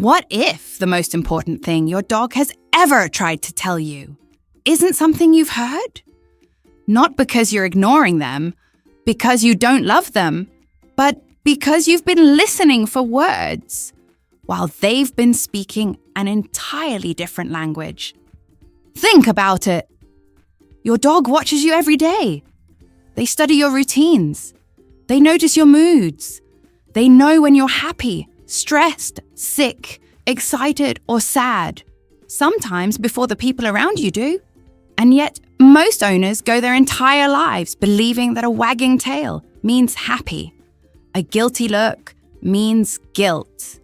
What if the most important thing your dog has ever tried to tell you isn't something you've heard? Not because you're ignoring them, because you don't love them, but because you've been listening for words, while they've been speaking an entirely different language. Think about it. Your dog watches you every day. They study your routines. They notice your moods. They know when you're happy, stressed, sick, excited, or sad, sometimes before the people around you do. And yet, most owners go their entire lives believing that a wagging tail means happy, a guilty look means guilt,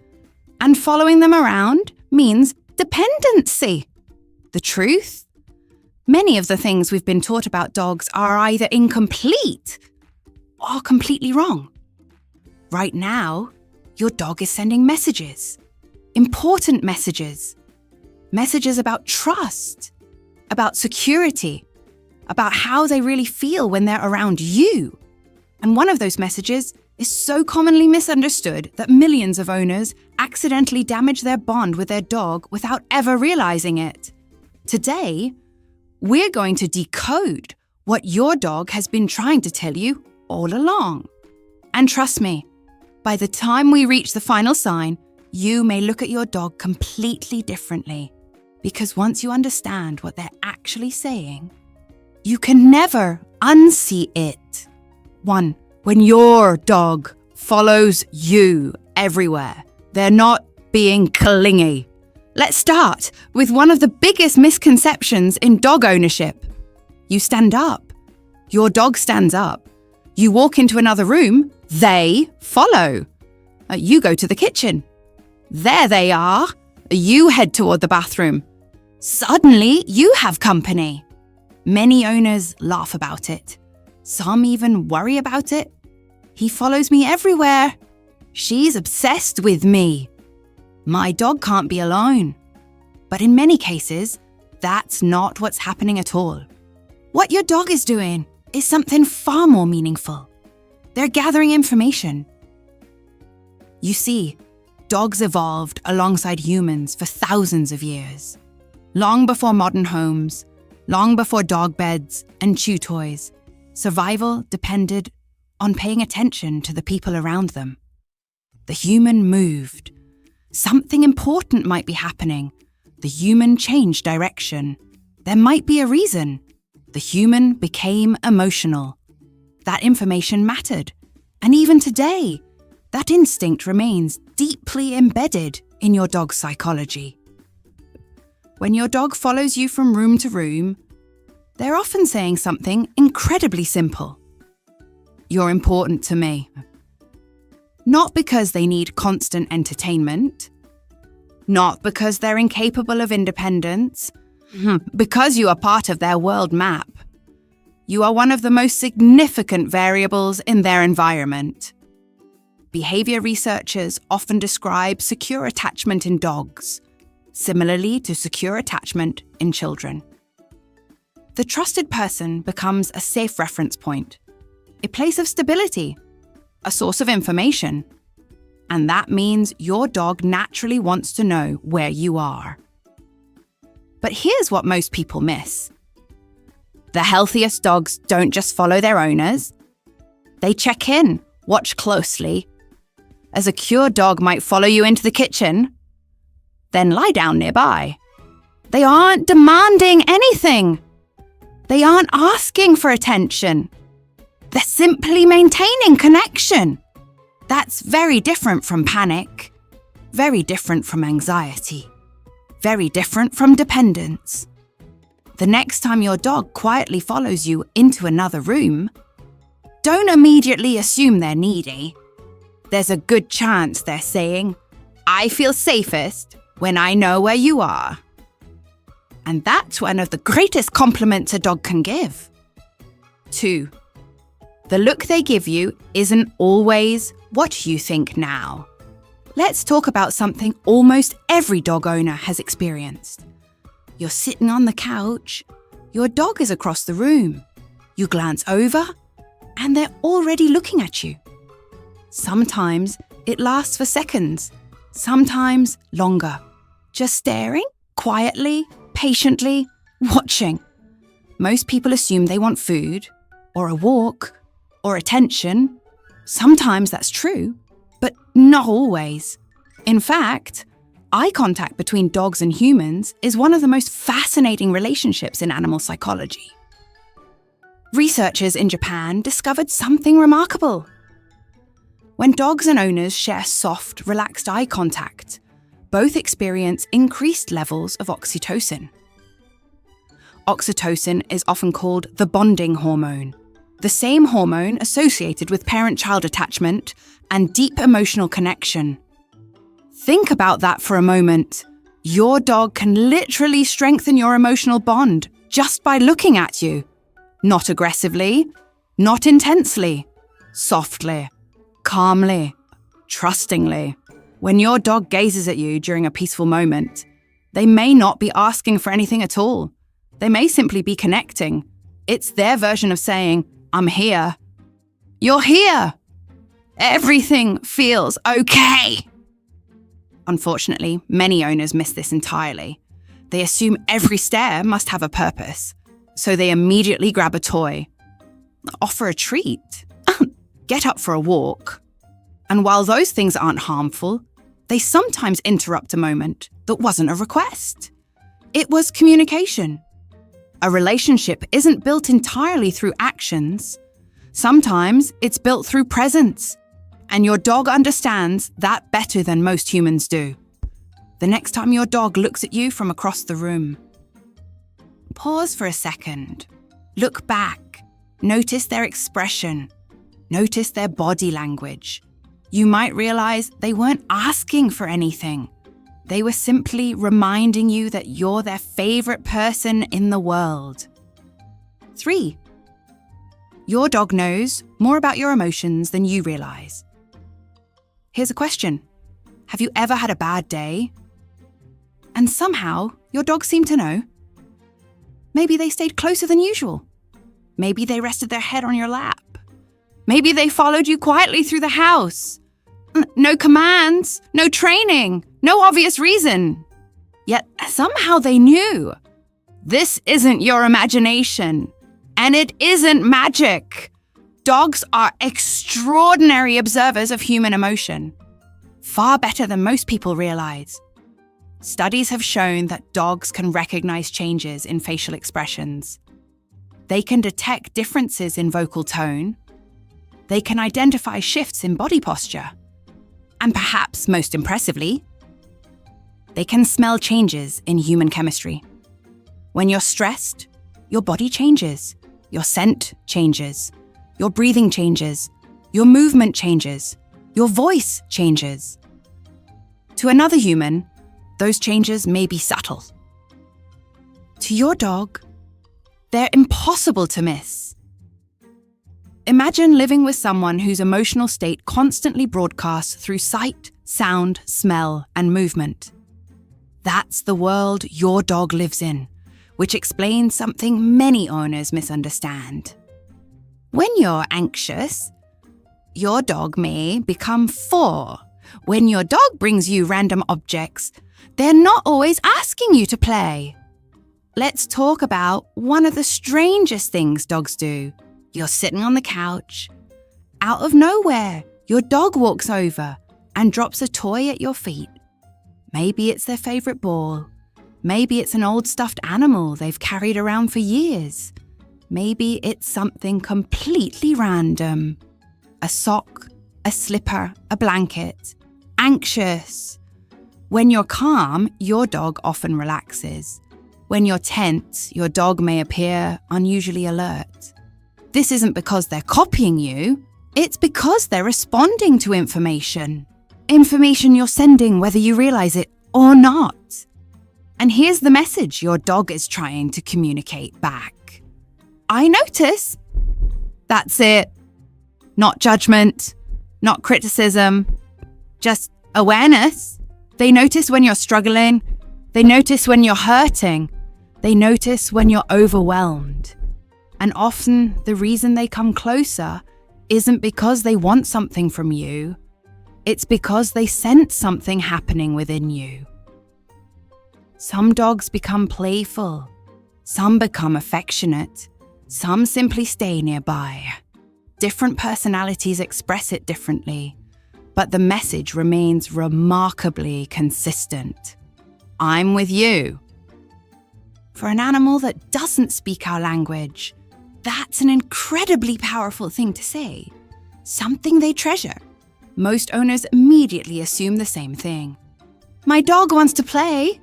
and following them around means dependency. The truth? Many of the things we've been taught about dogs are either incomplete or completely wrong. Right now, your dog is sending messages, important messages, messages about trust, about security, about how they really feel when they're around you. And one of those messages is so commonly misunderstood that millions of owners accidentally damage their bond with their dog without ever realizing it. Today, we're going to decode what your dog has been trying to tell you all along. And trust me, by the time we reach the final sign, you may look at your dog completely differently. Because once you understand what they're actually saying, you can never unsee it. 1. When your dog follows you everywhere, they're not being clingy. Let's start with one of the biggest misconceptions in dog ownership. You stand up. Your dog stands up. You walk into another room, they follow. You go to the kitchen. There they are. You head toward the bathroom. Suddenly, you have company. Many owners laugh about it. Some even worry about it. He follows me everywhere. She's obsessed with me. My dog can't be alone. But in many cases, that's not what's happening at all. What your dog is doing is something far more meaningful. They're gathering information. You see, dogs evolved alongside humans for thousands of years. Long before modern homes, long before dog beds and chew toys, survival depended on paying attention to the people around them. The human moved. Something important might be happening. The human changed direction. There might be a reason. The human became emotional. That information mattered. And even today, that instinct remains deeply embedded in your dog's psychology. When your dog follows you from room to room, they're often saying something incredibly simple. You're important to me. Not because they need constant entertainment, not because they're incapable of independence, because you are part of their world map. You are one of the most significant variables in their environment. Behavior researchers often describe secure attachment in dogs, similarly to secure attachment in children. The trusted person becomes a safe reference point, a place of stability, a source of information, and that means your dog naturally wants to know where you are. But here's what most people miss. The healthiest dogs don't just follow their owners. They check in, watch closely. A secure dog might follow you into the kitchen, then lie down nearby. They aren't demanding anything. They aren't asking for attention. They're simply maintaining connection. That's very different from panic, very different from anxiety, very different from dependence. The next time your dog quietly follows you into another room, don't immediately assume they're needy. There's a good chance they're saying, "I feel safest when I know where you are." And that's one of the greatest compliments a dog can give. 2. The look they give you isn't always what you think now. Let's talk about something almost every dog owner has experienced. You're sitting on the couch, your dog is across the room. You glance over, and they're already looking at you. Sometimes it lasts for seconds. sometimes longer. Just staring, quietly, patiently, watching. Most people assume they want food, or a walk, or attention. Sometimes that's true, but not always. In fact, eye contact between dogs and humans is one of the most fascinating relationships in animal psychology. Researchers in Japan discovered something remarkable. When dogs and owners share soft, relaxed eye contact, both experience increased levels of oxytocin. Oxytocin is often called the bonding hormone, the same hormone associated with parent-child attachment and deep emotional connection. Think about that for a moment. Your dog can literally strengthen your emotional bond just by looking at you. Not aggressively, not intensely, softly, calmly, trustingly. When your dog gazes at you during a peaceful moment, they may not be asking for anything at all. They may simply be connecting. It's their version of saying, "I'm here." You're here. Everything feels okay. Unfortunately, many owners miss this entirely. They assume every stare must have a purpose, so they immediately grab a toy, offer a treat, get up for a walk. And while those things aren't harmful, they sometimes interrupt a moment that wasn't a request. It was communication. A relationship isn't built entirely through actions. Sometimes it's built through presence. And your dog understands that better than most humans do. The next time your dog looks at you from across the room, pause for a second. Look back. Notice their expression. Notice their body language. You might realize they weren't asking for anything. They were simply reminding you that you're their favorite person in the world. 3. Your dog knows more about your emotions than you realize. Here's a question. Have you ever had a bad day? And somehow your dog seemed to know. Maybe they stayed closer than usual. Maybe they rested their head on your lap. Maybe they followed you quietly through the house. No commands, no training, no obvious reason. Yet somehow they knew. This isn't your imagination, and it isn't magic. Dogs are extraordinary observers of human emotion, far better than most people realize. Studies have shown that dogs can recognize changes in facial expressions. They can detect differences in vocal tone. They can identify shifts in body posture. And perhaps most impressively, they can smell changes in human chemistry. When you're stressed, your body changes, your scent changes, your breathing changes, your movement changes, your voice changes. To another human, those changes may be subtle. To your dog, they're impossible to miss. Imagine living with someone whose emotional state constantly broadcasts through sight, sound, smell, and movement. That's the world your dog lives in, which explains something many owners misunderstand. When you're anxious, your dog may become 4. When your dog brings you random objects, they're not always asking you to play. Let's talk about one of the strangest things dogs do. You're sitting on the couch. Out of nowhere, your dog walks over and drops a toy at your feet. Maybe it's their favorite ball. Maybe it's an old stuffed animal they've carried around for years. Maybe it's something completely random. A sock, a slipper, a blanket. Anxious. When you're calm, your dog often relaxes. When you're tense, your dog may appear unusually alert. This isn't because they're copying you. It's because they're responding to information. Information you're sending whether you realize it or not. And here's the message your dog is trying to communicate back. I notice. That's it. Not judgment, not criticism, just awareness. They notice when you're struggling. They notice when you're hurting. They notice when you're overwhelmed. And often the reason they come closer isn't because they want something from you. It's because they sense something happening within you. Some dogs become playful. Some become affectionate. Some simply stay nearby. Different personalities express it differently, but the message remains remarkably consistent. I'm with you. For an animal that doesn't speak our language, that's an incredibly powerful thing to say. Something they treasure. Most owners immediately assume the same thing. My dog wants to play.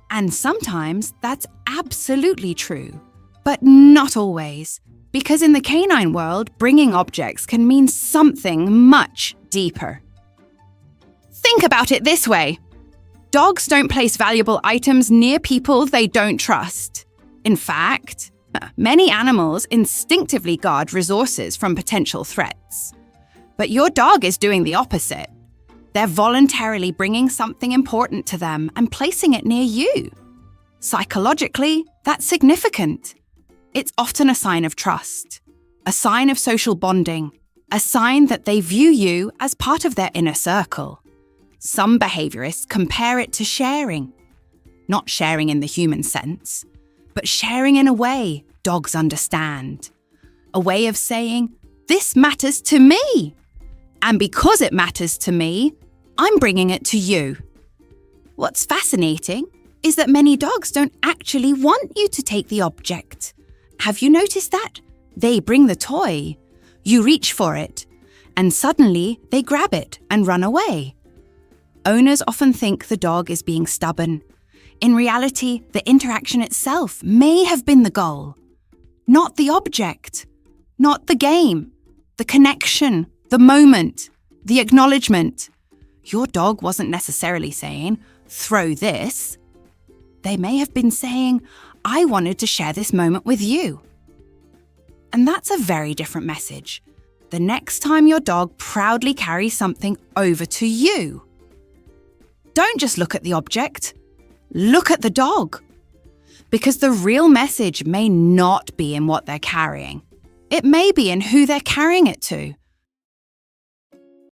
And sometimes that's absolutely true, but not always, because in the canine world, bringing objects can mean something much deeper. Think about it this way. Dogs don't place valuable items near people they don't trust. In fact, many animals instinctively guard resources from potential threats. But your dog is doing the opposite. They're voluntarily bringing something important to them and placing it near you. Psychologically, that's significant. It's often a sign of trust, a sign of social bonding, a sign that they view you as part of their inner circle. Some behaviorists compare it to sharing. Not sharing in the human sense, but sharing in a way dogs understand. A way of saying, this matters to me. And because it matters to me, I'm bringing it to you. What's fascinating is that many dogs don't actually want you to take the object. Have you noticed that? They bring the toy. You reach for it, and suddenly they grab it and run away. Owners often think the dog is being stubborn. In reality, the interaction itself may have been the goal. Not the object, not the game, the connection, the moment, the acknowledgement. Your dog wasn't necessarily saying, throw this. They may have been saying, I wanted to share this moment with you. And that's a very different message. The next time your dog proudly carries something over to you, don't just look at the object, look at the dog. Because the real message may not be in what they're carrying. It may be in who they're carrying it to.